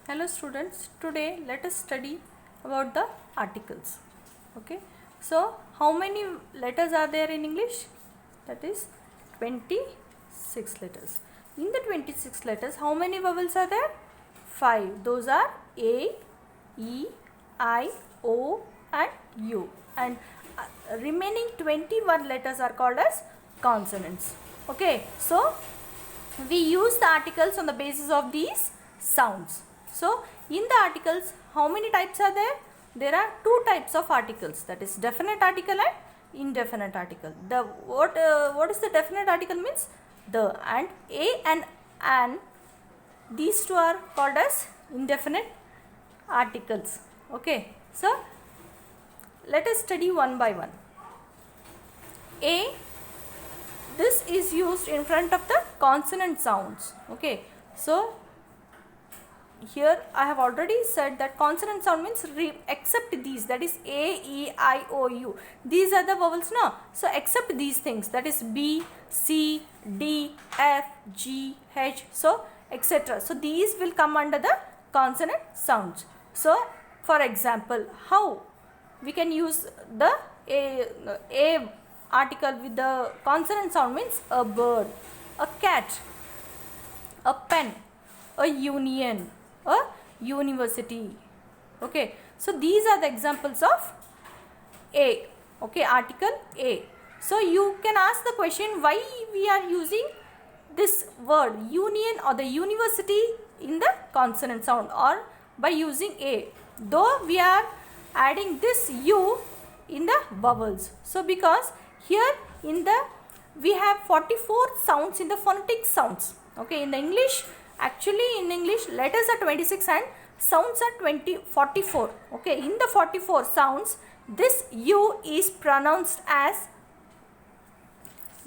Hello students, today let us study about the articles. Okay, so how many letters are there in English? That is 26 letters. In the 26 letters, how many vowels are there? 5. Those are A, E, I, O and U, and remaining 21 letters are called as consonants. Okay, so we use the articles on the basis of these sounds. So in the articles, how many types are there? There are two types of articles, that is definite article and indefinite article. The what is the definite article means? The and a and these two are called as indefinite articles. Okay, so let us study one by one. A, this is used in front of the consonant sounds. Okay, so here I have already said that consonant sound means except these, that is A, E, I, O, U. These are the vowels, no? So except these things, that is B, C, D, F, G, H, so etc. So these will come under the consonant sounds. So for example, how we can use the A article with the consonant sound means a bird, a cat, a pen, a union, a university. Okay, so these are the examples of A. Okay, article A. So you can ask the question, why we are using this word union or the university in the consonant sound, or by using A, though we are adding this U in the vowels. So because here in the we have 44 sounds in the phonetic sounds. Okay, in the English, actually in English letters are 26 and sounds are 44. Okay, in the 44 sounds, this U is pronounced as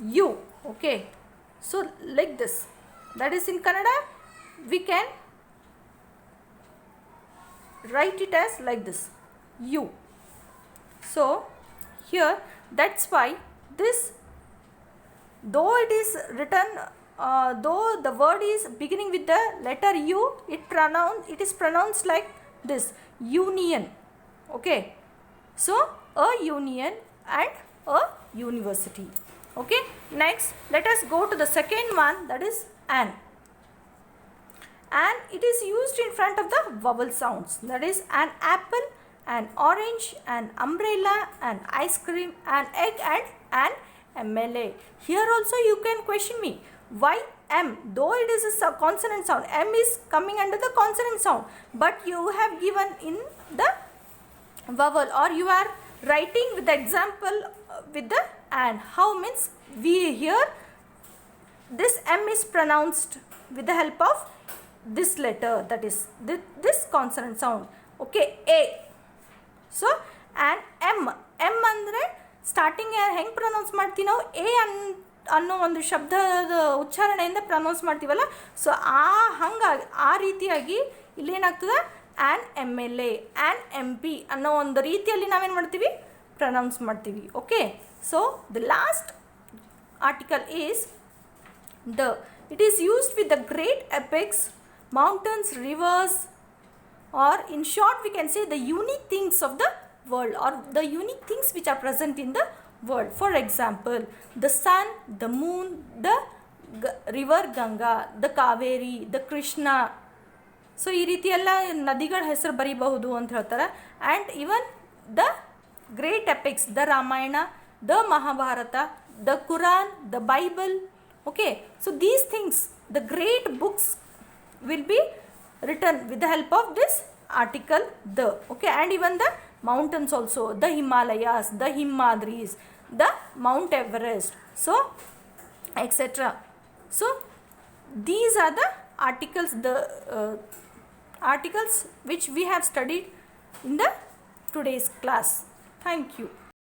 U. Okay, so like this, that is in Kannada we can write it as like this, U. So here, that's why this, though it is written, though the word is beginning with the letter U, it is pronounced like this, union. Okay, so a union and a university. Okay, next let us go to the second one, that is an. And it is used in front of the vowel sounds, that is an apple, an orange, an umbrella, an ice cream, an egg and an MLA. Here also you can question me, why M? Though it is a consonant sound, M is coming under the consonant sound, but you have given in the vowel, or you are writing with the example with the and. How means we here this M is pronounced with the help of this letter, that is this consonant sound. Okay, A. So and M ಅಂದರೆ starting ಹೆಂಗೆ pronounce ಮಾಡ್ತೀವಿ ನಾವು, A ಅನ್ನೋ ಒಂದು ಶಬ್ದದ ಉಚ್ಚಾರಣೆಯಿಂದ pronounce ಮಾಡ್ತೀವಲ್ಲ, so ಹಂಗಾಗಿ ಆ ರೀತಿಯಾಗಿ ಇಲ್ಲೇನಾಗ್ತದೆ, an M L A, an M P ಅನ್ನೋ ಒಂದು ರೀತಿಯಲ್ಲಿ ನಾವೇನು ಮಾಡ್ತೀವಿ, ಪ್ರೊನೌನ್ಸ್ ಮಾಡ್ತೀವಿ. Okay, so the last article is the. It is used with the great epics, mountains, rivers, or in short we can say the unique things of the world, or the unique things which are present in the world. For example, the sun, the moon, the river Ganga, the Kaveri, the Krishna. So ಈ ರೀತಿ ಎಲ್ಲ ನದಿಗಳ ಹೆಸರು ಬರೀಬಹುದು ಅಂತ ಹೇಳ್ತಾರೆ. And even the great epics, the Ramayana, the Mahabharata, the Quran, the Bible. Okay, so these things, the great books will be written with the help of this article the. Okay, and even the mountains also, the Himalayas, the Himadris, the Mount Everest, so etc. So these are the articles, the articles which we have studied in the today's class. Thank you.